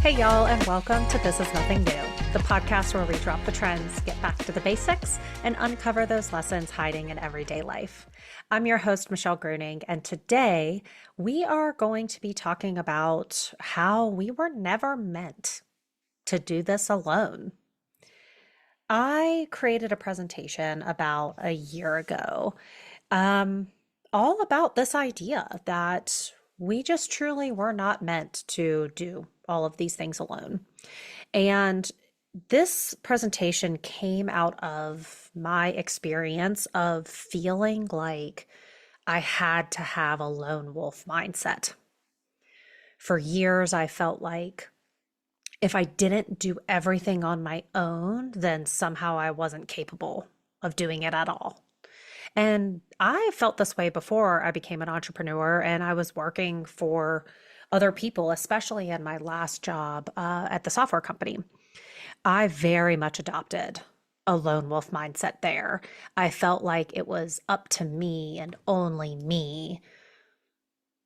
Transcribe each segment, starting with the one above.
Hey, y'all, and welcome to This Is Nothing New, the podcast where we drop the trends, get back to the basics, and uncover those lessons hiding in everyday life. I'm your host, Michelle Gruning, and today we are going to be talking about how we were never meant to do this alone. I created a presentation about a year ago, all about this idea that we just truly were not meant to do all of these things alone. And this presentation came out of my experience of feeling like I had to have a lone wolf mindset. For years, I felt like if I didn't do everything on my own, then somehow I wasn't capable of doing it at all. And I felt this way before I became an entrepreneur and I was working for other people, especially in my last job at the software company. I very much adopted a lone wolf mindset there. I felt like it was up to me and only me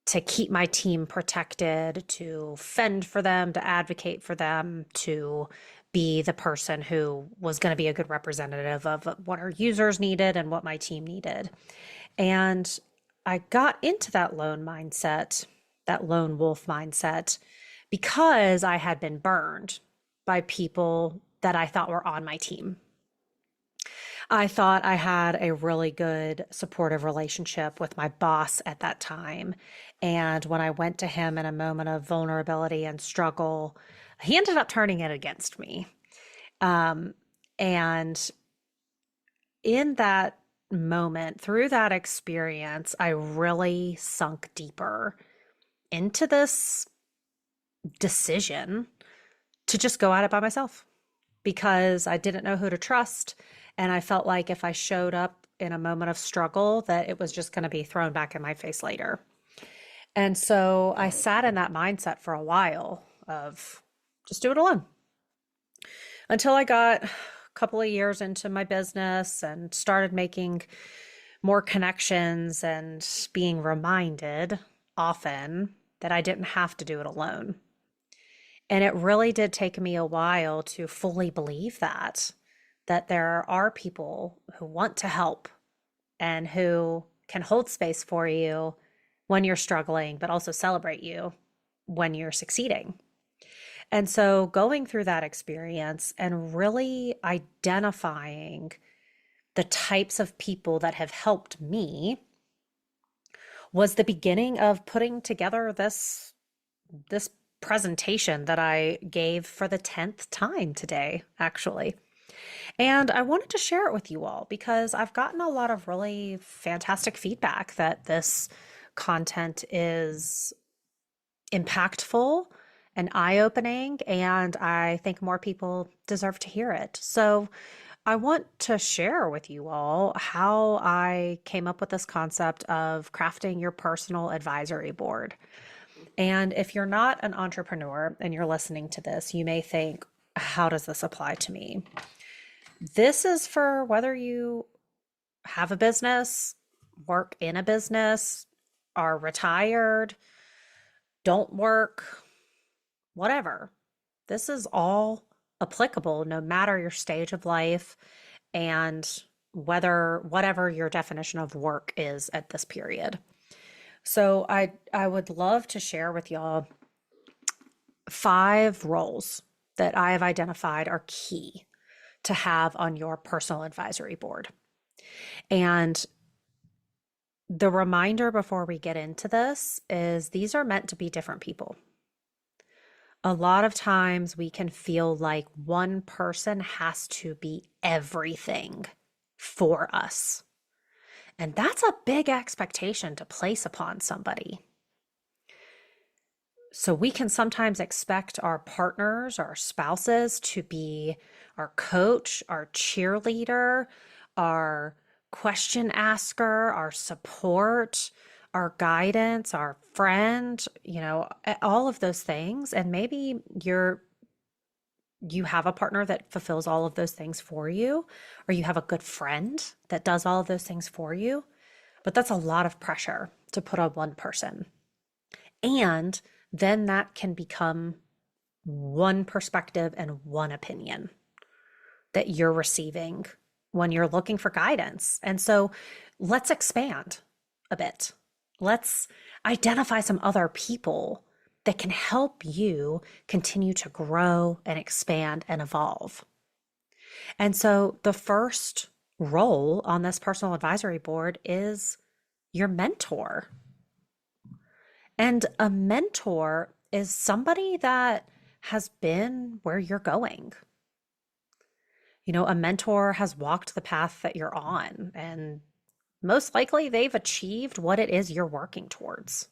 to keep my team protected, to fend for them, to advocate for them, to be the person who was going to be a good representative of what our users needed and what my team needed. And I got into that lone mindset, that lone wolf mindset, because I had been burned by people that I thought were on my team. I thought I had a really good supportive relationship with my boss at that time. And when I went to him in a moment of vulnerability and struggle, he ended up turning it against me. And in that moment, through that experience, I really sunk deeper into this decision to just go at it by myself because I didn't know who to trust. And I felt like if I showed up in a moment of struggle, that it was just going to be thrown back in my face later. And so I sat in that mindset for a while of just do it alone until I got a couple of years into my business and started making more connections and being reminded often that I didn't have to do it alone. And it really did take me a while to fully believe that there are people who want to help and who can hold space for you when you're struggling, but also celebrate you when you're succeeding. And so going through that experience and really identifying the types of people that have helped me was the beginning of putting together this presentation that I gave for the 10th time today, actually. And I wanted to share it with you all because I've gotten a lot of really fantastic feedback that this content is impactful and eye-opening, and I think more people deserve to hear it. So I want to share with you all how I came up with this concept of crafting your personal advisory board. And if you're not an entrepreneur and you're listening to this, you may think, how does this apply to me? This is for whether you have a business, work in a business, are retired, don't work, whatever. This is all applicable no matter your stage of life and whatever your definition of work is at this period. So I would love to share with y'all 5 roles that I have identified are key to have on your personal advisory board. And the reminder before we get into this is these are meant to be different people. A lot of times we can feel like one person has to be everything for us. And that's a big expectation to place upon somebody. So we can sometimes expect our partners, our spouses to be our coach, our cheerleader, our question asker, our support, our guidance, our friend, all of those things. And maybe you have a partner that fulfills all of those things for you, or you have a good friend that does all of those things for you. But that's a lot of pressure to put on one person. And then that can become one perspective and one opinion that you're receiving when you're looking for guidance. And so let's expand a bit. Let's identify some other people that can help you continue to grow and expand and evolve. And so the first role on this personal advisory board is your mentor. And a mentor is somebody that has been where you're going. You know, a mentor has walked the path that you're on, and most likely they've achieved what it is you're working towards.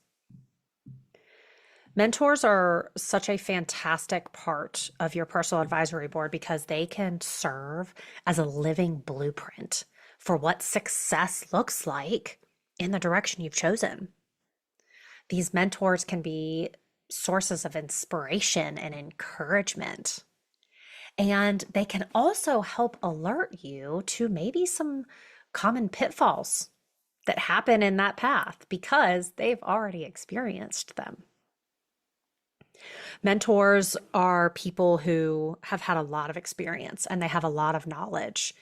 Mentors are such a fantastic part of your personal advisory board because they can serve as a living blueprint for what success looks like in the direction you've chosen. These mentors can be sources of inspiration and encouragement. And they can also help alert you to maybe some common pitfalls that happen in that path because they've already experienced them. Mentors are people who have had a lot of experience and they have a lot of knowledge.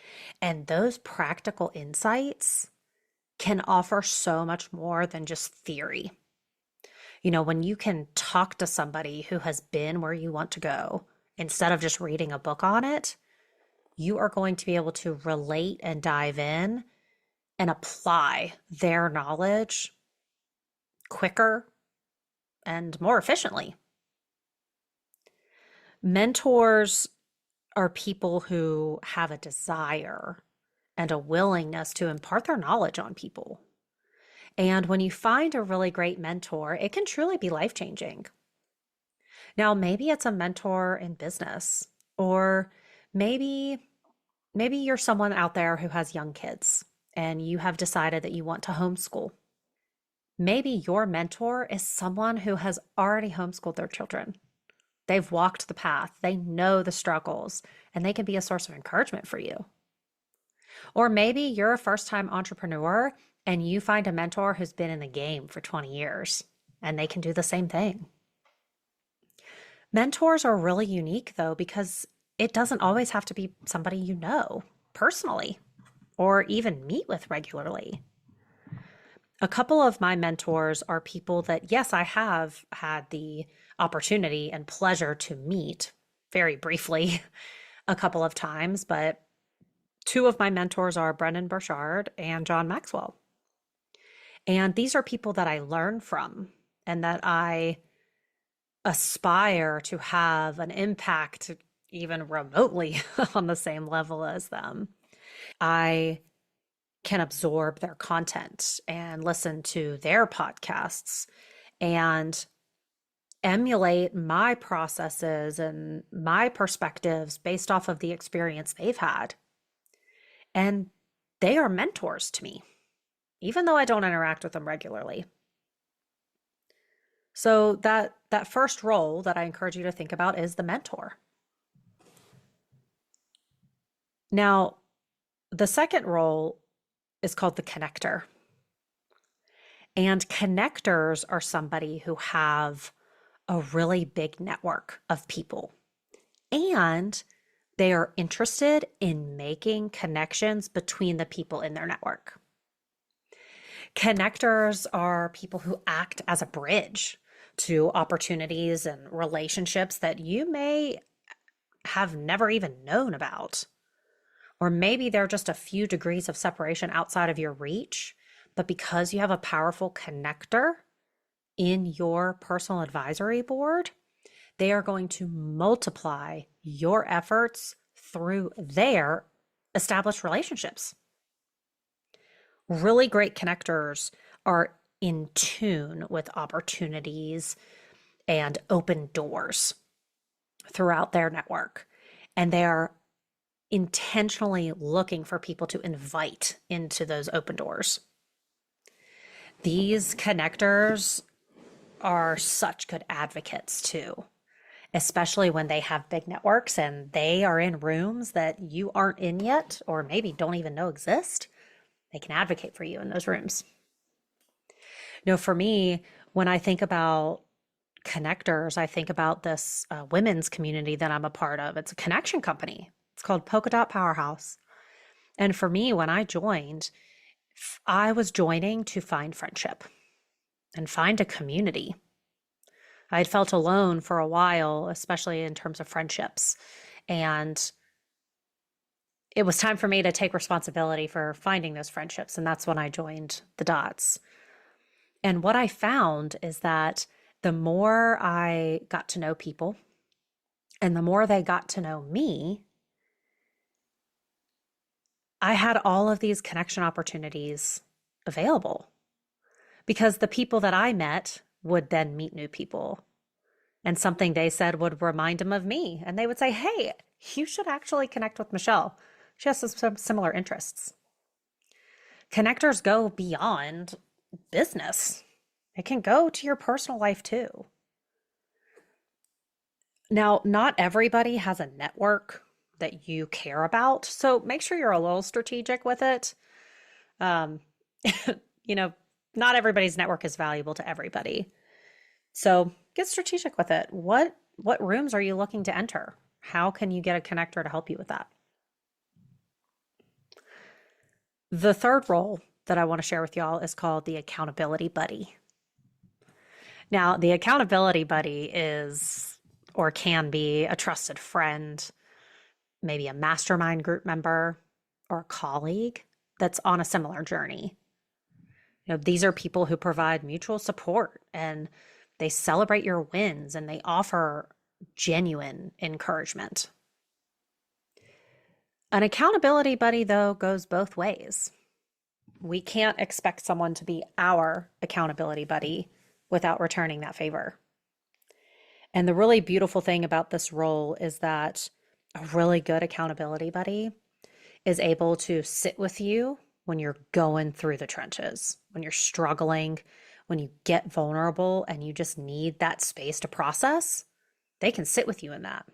And those practical insights can offer so much more than just theory. You know, when you can talk to somebody who has been where you want to go, instead of just reading a book on it, you are going to be able to relate and dive in and apply their knowledge quicker and more efficiently. Mentors are people who have a desire and a willingness to impart their knowledge on people. And when you find a really great mentor, it can truly be life-changing. Now, maybe it's a mentor in business, or maybe you're someone out there who has young kids and you have decided that you want to homeschool. Maybe your mentor is someone who has already homeschooled their children. They've walked the path, they know the struggles, and they can be a source of encouragement for you. Or maybe you're a first-time entrepreneur and you find a mentor who's been in the game for 20 years, and they can do the same thing. Mentors are really unique, though, because it doesn't always have to be somebody you know personally or even meet with regularly. A couple of my mentors are people that, yes, I have had the opportunity and pleasure to meet very briefly a couple of times, but two of my mentors are Brendan Burchard and John Maxwell. And these are people that I learn from and that I aspire to have an impact even remotely on the same level as them. I can absorb their content and listen to their podcasts and emulate my processes and my perspectives based off of the experience they've had. And they are mentors to me, even though I don't interact with them regularly. So that first role that I encourage you to think about is the mentor. Now, the second role is called the connector. And connectors are somebody who have a really big network of people. And they are interested in making connections between the people in their network. Connectors are people who act as a bridge to opportunities and relationships that you may have never even known about. Or maybe they're just a few degrees of separation outside of your reach, but because you have a powerful connector in your personal advisory board, they are going to multiply your efforts through their established relationships. Really great connectors are in tune with opportunities and open doors throughout their network. And they are intentionally looking for people to invite into those open doors. These connectors are such good advocates too, especially when they have big networks and they are in rooms that you aren't in yet, or maybe don't even know exist. They can advocate for you in those rooms. You know, for me, when I think about connectors, I think about this women's community that I'm a part of. It's a connection company. It's called Polka Dot Powerhouse. And for me, when I joined, I was joining to find friendship and find a community. I had felt alone for a while, especially in terms of friendships. And it was time for me to take responsibility for finding those friendships. And that's when I joined the Dots. And what I found is that the more I got to know people and the more they got to know me, I had all of these connection opportunities available because the people that I met would then meet new people. And something they said would remind them of me. And they would say, hey, you should actually connect with Michelle. She has some similar interests. Connectors go beyond business. It can go to your personal life too. Now, not everybody has a network that you care about, so make sure you're a little strategic with it. Um, not everybody's network is valuable to everybody. So get strategic with it. What rooms are you looking to enter? How can you get a connector to help you with that? The third role that I want to share with y'all is called the accountability buddy. Now, the accountability buddy is or can be a trusted friend, maybe a mastermind group member, or a colleague that's on a similar journey. These are people who provide mutual support and they celebrate your wins and they offer genuine encouragement. An accountability buddy, though, goes both ways. We can't expect someone to be our accountability buddy without returning that favor. And the really beautiful thing about this role is that a really good accountability buddy is able to sit with you when you're going through the trenches, when you're struggling, when you get vulnerable and you just need that space to process. They can sit with you in that.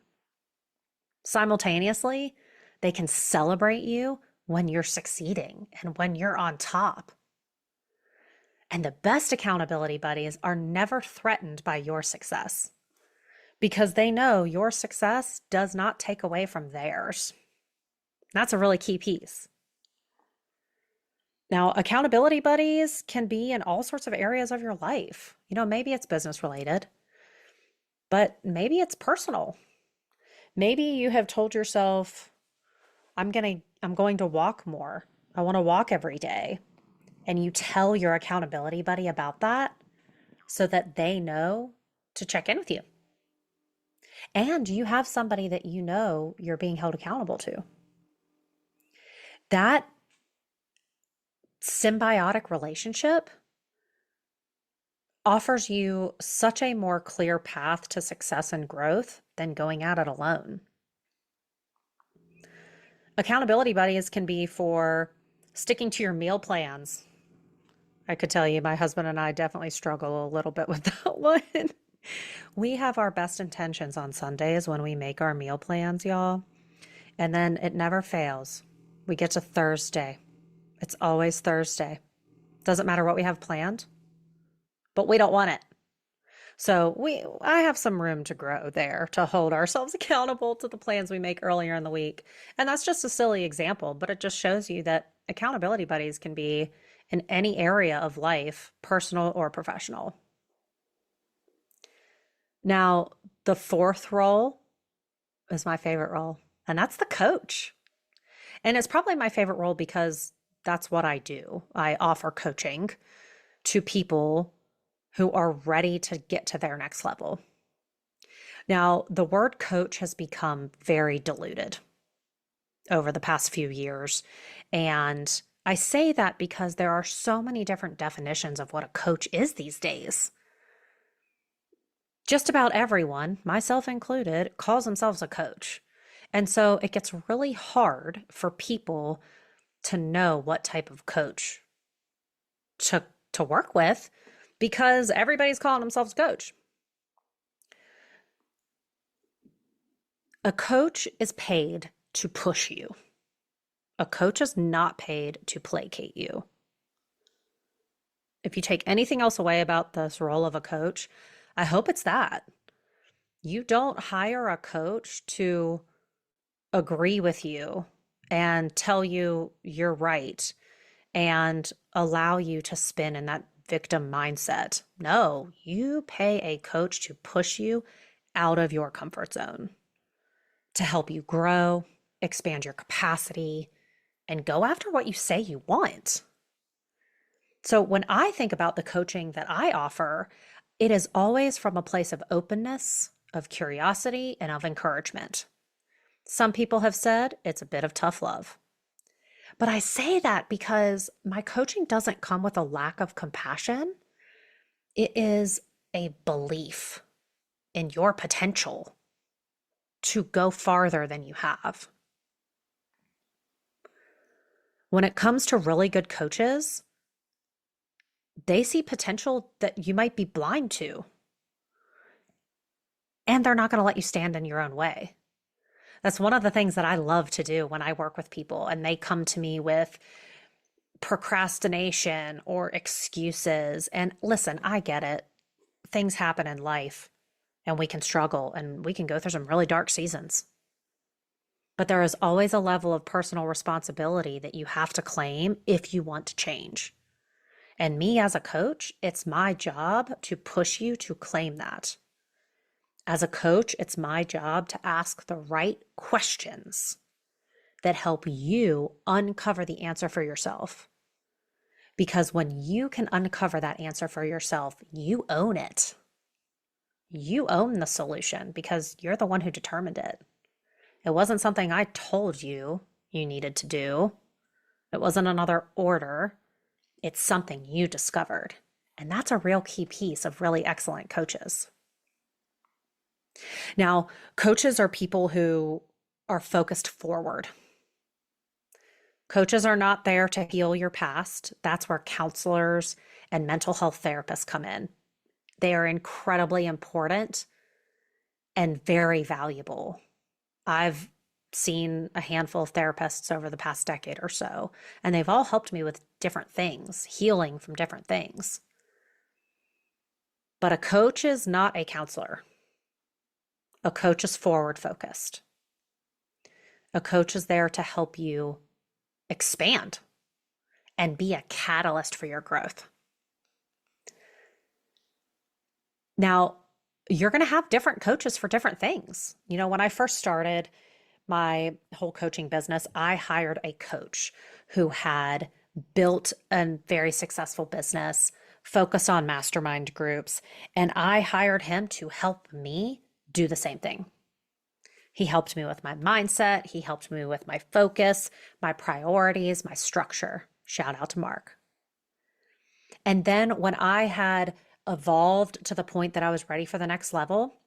Simultaneously, they can celebrate you when you're succeeding and when you're on top. And the best accountability buddies are never threatened by your success because they know your success does not take away from theirs. That's a really key piece. Now, accountability buddies can be in all sorts of areas of your life. Maybe it's business related, but maybe it's personal. Maybe you have told yourself, I'm going to walk more. I want to walk every day. And you tell your accountability buddy about that so that they know to check in with you. And you have somebody that you know you're being held accountable to. That symbiotic relationship offers you such a more clear path to success and growth than going at it alone. Accountability buddies can be for sticking to your meal plans. I could tell you my husband and I definitely struggle a little bit with that one. We have our best intentions on Sundays when we make our meal plans, y'all. And then it never fails. We get to Thursday. It's always Thursday. Doesn't matter what we have planned, but we don't want it. So I have some room to grow there to hold ourselves accountable to the plans we make earlier in the week. And that's just a silly example, but it just shows you that accountability buddies can be in any area of life, personal or professional. Now, the fourth role is my favorite role, and that's the coach. And it's probably my favorite role because that's what I do. I offer coaching to people who are ready to get to their next level. Now, the word coach has become very diluted over the past few years. And I say that because there are so many different definitions of what a coach is these days. Just about everyone, myself included, calls themselves a coach. And so it gets really hard for people to know what type of coach to work with because everybody's calling themselves a coach. A coach is paid to push you. A coach is not paid to placate you. If you take anything else away about this role of a coach, I hope it's that. You don't hire a coach to agree with you and tell you you're right and allow you to spin in that victim mindset. No, you pay a coach to push you out of your comfort zone, to help you grow, expand your capacity, and go after what you say you want. So when I think about the coaching that I offer, it is always from a place of openness, of curiosity, and of encouragement. Some people have said it's a bit of tough love. But I say that because my coaching doesn't come with a lack of compassion. It is a belief in your potential to go farther than you have. When it comes to really good coaches, they see potential that you might be blind to, and they're not going to let you stand in your own way. That's one of the things that I love to do when I work with people and they come to me with procrastination or excuses. And listen, I get it. Things happen in life and we can struggle and we can go through some really dark seasons. But there is always a level of personal responsibility that you have to claim if you want to change. And me as a coach, it's my job to push you to claim that. As a coach, it's my job to ask the right questions that help you uncover the answer for yourself. Because when you can uncover that answer for yourself, you own it. You own the solution because you're the one who determined it. It wasn't something I told you you needed to do. It wasn't another order. It's something you discovered. And that's a real key piece of really excellent coaches. Now, coaches are people who are focused forward. Coaches are not there to heal your past. That's where counselors and mental health therapists come in. They are incredibly important and very valuable. I've seen a handful of therapists over the past decade or so, and they've all helped me with different things, healing from different things. But a coach is not a counselor. A coach is forward focused. A coach is there to help you expand and be a catalyst for your growth. Now, you're going to have different coaches for different things. You know, when I first started my whole coaching business, I hired a coach who had built a very successful business, focused on mastermind groups, and I hired him to help me do the same thing. He helped me with my mindset. He helped me with my focus, my priorities, my structure. Shout out to Mark. And then when I had evolved to the point that I was ready for the next level,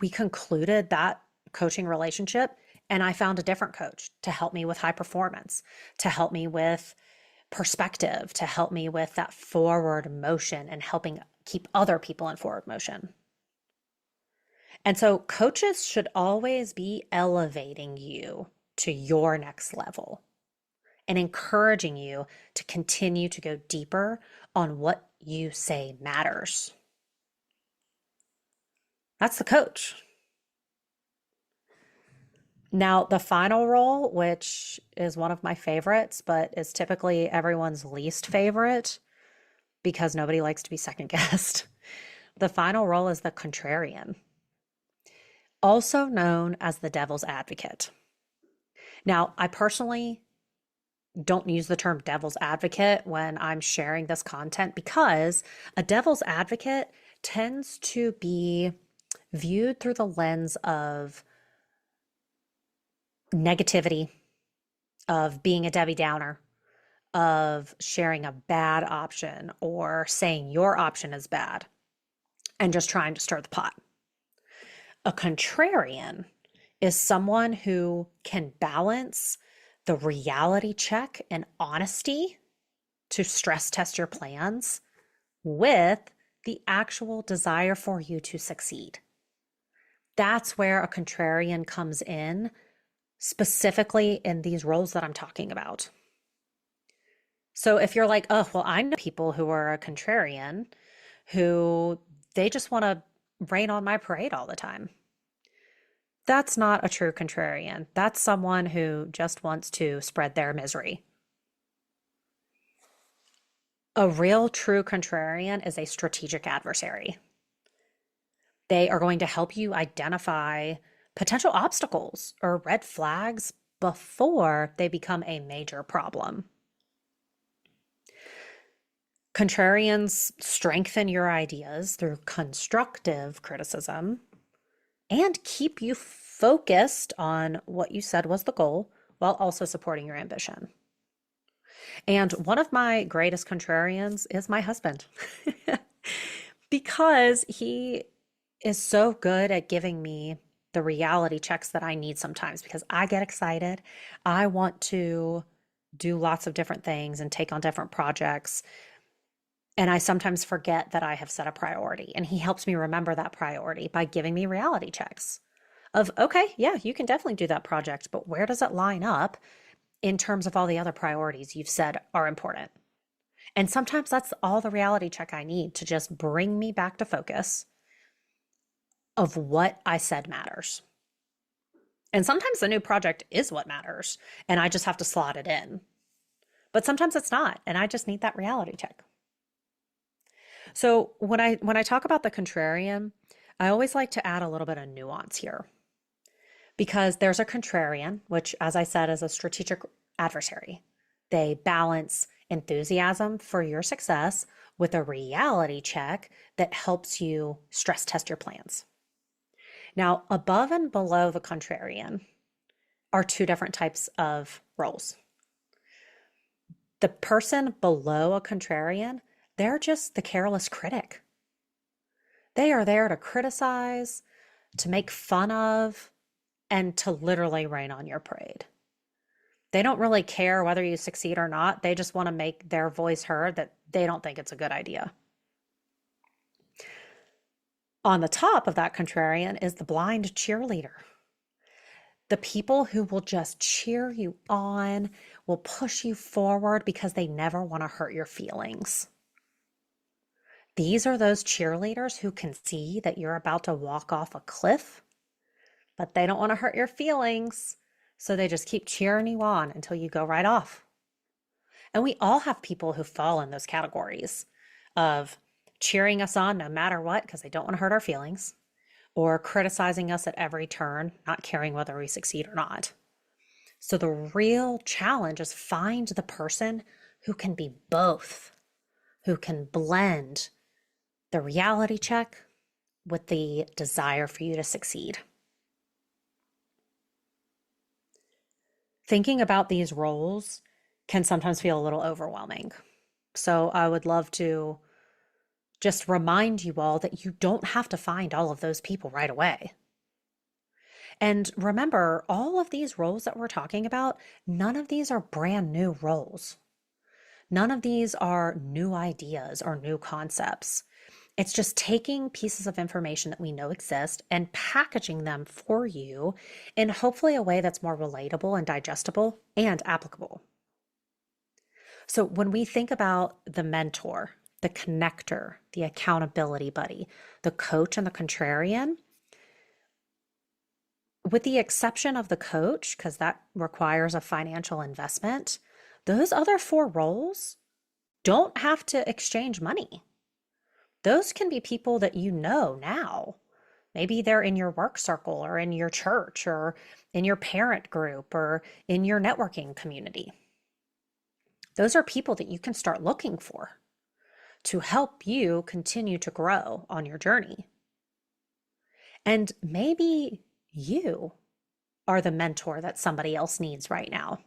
we concluded that coaching relationship and I found a different coach to help me with high performance, to help me with perspective, to help me with that forward motion and helping keep other people in forward motion. And so coaches should always be elevating you to your next level and encouraging you to continue to go deeper on what you say matters. That's the coach. Now, the final role, which is one of my favorites, but is typically everyone's least favorite because nobody likes to be second guessed. The final role is the contrarian, also known as the devil's advocate. Now, I personally don't use the term devil's advocate when I'm sharing this content because a devil's advocate tends to be viewed through the lens of negativity, of being a Debbie Downer, of sharing a bad option or saying your option is bad and just trying to stir the pot. A contrarian is someone who can balance the reality check and honesty to stress test your plans with the actual desire for you to succeed. That's where a contrarian comes in, specifically in these roles that I'm talking about. So if you're like, oh, well, I know people who are a contrarian who they just want to rain on my parade all the time. That's not a true contrarian. That's someone who just wants to spread their misery. A real true contrarian is a strategic adversary. They are going to help you identify potential obstacles or red flags before they become a major problem. Contrarians strengthen your ideas through constructive criticism and keep you focused on what you said was the goal while also supporting your ambition. And one of my greatest contrarians is my husband because he is so good at giving me the reality checks that I need sometimes because I get excited. I want to do lots of different things and take on different projects. And I sometimes forget that I have set a priority. And he helps me remember that priority by giving me reality checks of, okay, yeah, you can definitely do that project, but where does it line up in terms of all the other priorities you've said are important? And sometimes that's all the reality check I need to just bring me back to focus of what I said matters. And sometimes the new project is what matters, and I just have to slot it in. But sometimes it's not, and I just need that reality check. So when I talk about the contrarian, I always like to add a little bit of nuance here. Because there's a contrarian, which, as I said, is a strategic adversary. They balance enthusiasm for your success with a reality check that helps you stress test your plans. Now, above and below the contrarian are two different types of roles. The person below a contrarian, they're just the careless critic. They are there to criticize, to make fun of, and to literally rain on your parade. They don't really care whether you succeed or not. They just want to make their voice heard that they don't think it's a good idea. On the top of that contrarian is the blind cheerleader. The people who will just cheer you on, will push you forward because they never want to hurt your feelings. These are those cheerleaders who can see that you're about to walk off a cliff, but they don't want to hurt your feelings, so they just keep cheering you on until you go right off. And we all have people who fall in those categories of cheering us on no matter what because they don't want to hurt our feelings, or criticizing us at every turn, not caring whether we succeed or not. So the real challenge is find the person who can be both, who can blend the reality check with the desire for you to succeed. Thinking about these roles can sometimes feel a little overwhelming. So I would love to just remind you all that you don't have to find all of those people right away. And remember, all of these roles that we're talking about, none of these are brand new roles. None of these are new ideas or new concepts. It's just taking pieces of information that we know exist and packaging them for you in hopefully a way that's more relatable and digestible and applicable. So when we think about the mentor, the connector, the accountability buddy, the coach, and the contrarian, with the exception of the coach, because that requires a financial investment, those other four roles don't have to exchange money. Those can be people that you know now. Maybe they're in your work circle or in your church or in your parent group or in your networking community. Those are people that you can start looking for to help you continue to grow on your journey. And maybe you are the mentor that somebody else needs right now.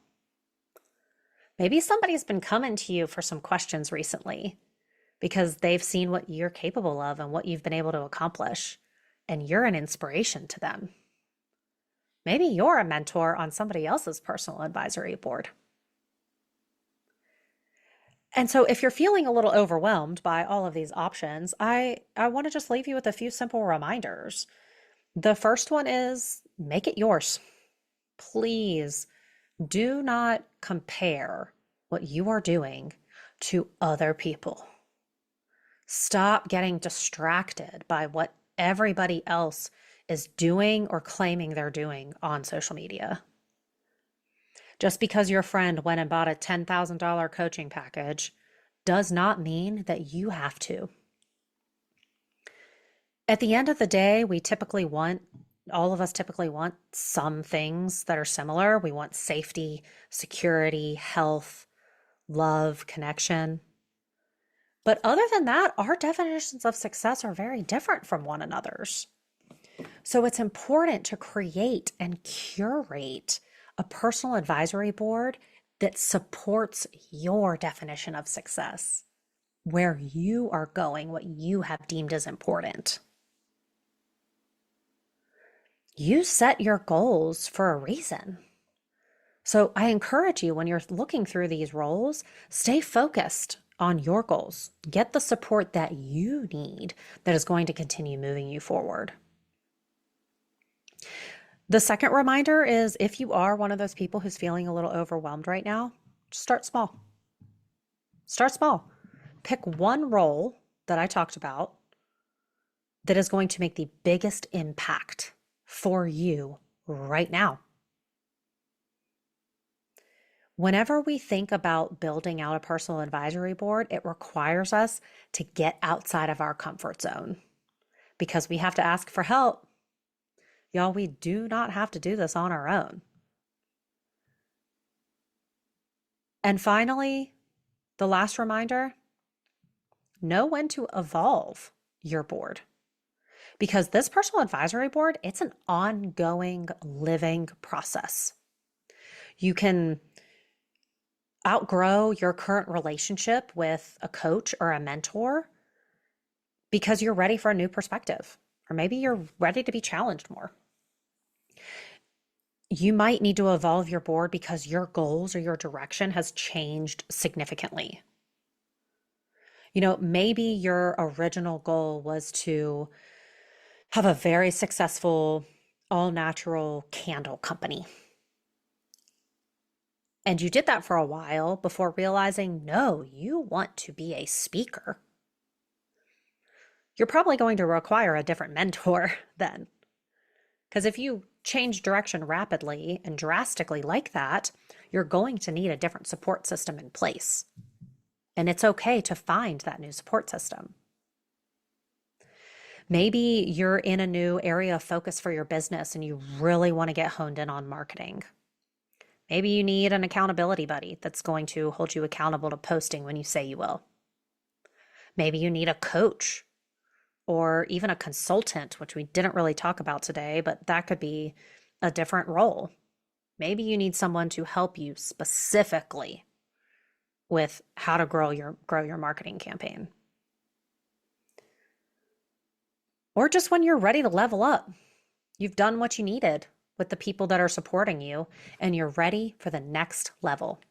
Maybe somebody's been coming to you for some questions recently because they've seen what you're capable of and what you've been able to accomplish, and you're an inspiration to them. Maybe you're a mentor on somebody else's personal advisory board. And so if you're feeling a little overwhelmed by all of these options, I want to just leave you with a few simple reminders. The first one is make it yours. Please do not compare what you are doing to other people. Stop getting distracted by what everybody else is doing or claiming they're doing on social media. Just because your friend went and bought a $10,000 coaching package does not mean that you have to. At the end of the day, all of us typically want some things that are similar. We want safety, security, health, love, connection. But other than that, our definitions of success are very different from one another's. So it's important to create and curate a personal advisory board that supports your definition of success, where you are going, what you have deemed as important. You set your goals for a reason. So I encourage you, when you're looking through these roles, stay focused on your goals. Get the support that you need that is going to continue moving you forward. The second reminder is, if you are one of those people who's feeling a little overwhelmed right now, just start small. Start small. Pick one role that I talked about that is going to make the biggest impact for you right now. Whenever we think about building out a personal advisory board, it requires us to get outside of our comfort zone because we have to ask for help. Y'all, we do not have to do this on our own. And finally, the last reminder, know when to evolve your board. Because this personal advisory board, it's an ongoing living process. You can outgrow your current relationship with a coach or a mentor because you're ready for a new perspective, or maybe you're ready to be challenged more. You might need to evolve your board because your goals or your direction has changed significantly. Maybe your original goal was to have a very successful all-natural candle company. And you did that for a while before realizing, no, you want to be a speaker. You're probably going to require a different mentor then. Because if you change direction rapidly and drastically like that, you're going to need a different support system in place. And it's okay to find that new support system. Maybe you're in a new area of focus for your business and you really want to get honed in on marketing. Maybe you need an accountability buddy that's going to hold you accountable to posting when you say you will. Maybe you need a coach or even a consultant, which we didn't really talk about today, but that could be a different role. Maybe you need someone to help you specifically with how to grow your marketing campaign. Or just when you're ready to level up, you've done what you needed with the people that are supporting you, and you're ready for the next level.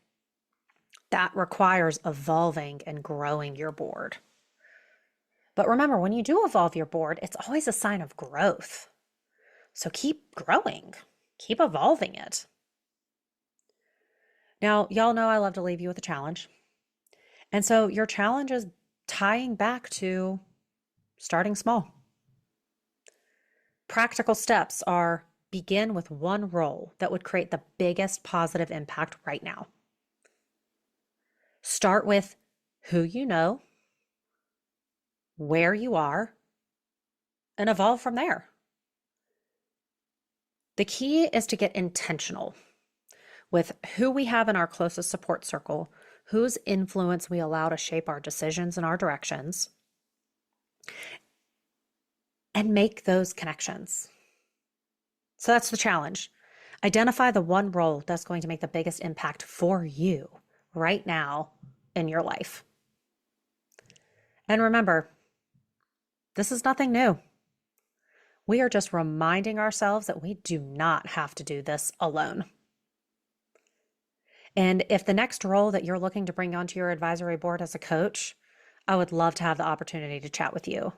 That requires evolving and growing your board. But remember, when you do evolve your board, it's always a sign of growth. So keep growing, keep evolving it. Now, y'all know I love to leave you with a challenge. And so your challenge is tying back to starting small. Practical steps are: begin with one role that would create the biggest positive impact right now. Start with who you know, where you are, and evolve from there. The key is to get intentional with who we have in our closest support circle, whose influence we allow to shape our decisions and our directions, and make those connections. So that's the challenge. Identify the one role that's going to make the biggest impact for you right now in your life. And remember, this is nothing new. We are just reminding ourselves that we do not have to do this alone. And if the next role that you're looking to bring onto your advisory board as a coach, I would love to have the opportunity to chat with you.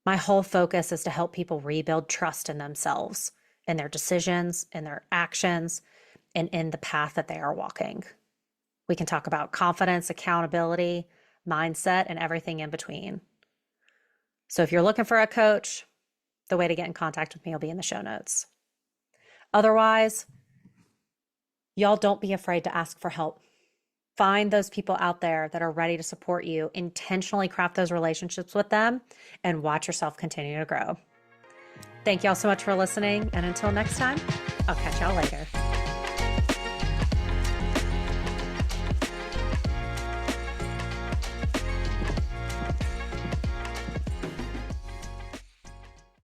My whole focus is to help people rebuild trust in themselves, in their decisions, in their actions, and in the path that they are walking. We can talk about confidence, accountability, mindset, and everything in between. So if you're looking for a coach, the way to get in contact with me will be in the show notes. Otherwise, y'all don't be afraid to ask for help. Find those people out there that are ready to support you. Intentionally craft those relationships with them and watch yourself continue to grow. Thank y'all so much for listening. And until next time, I'll catch y'all later.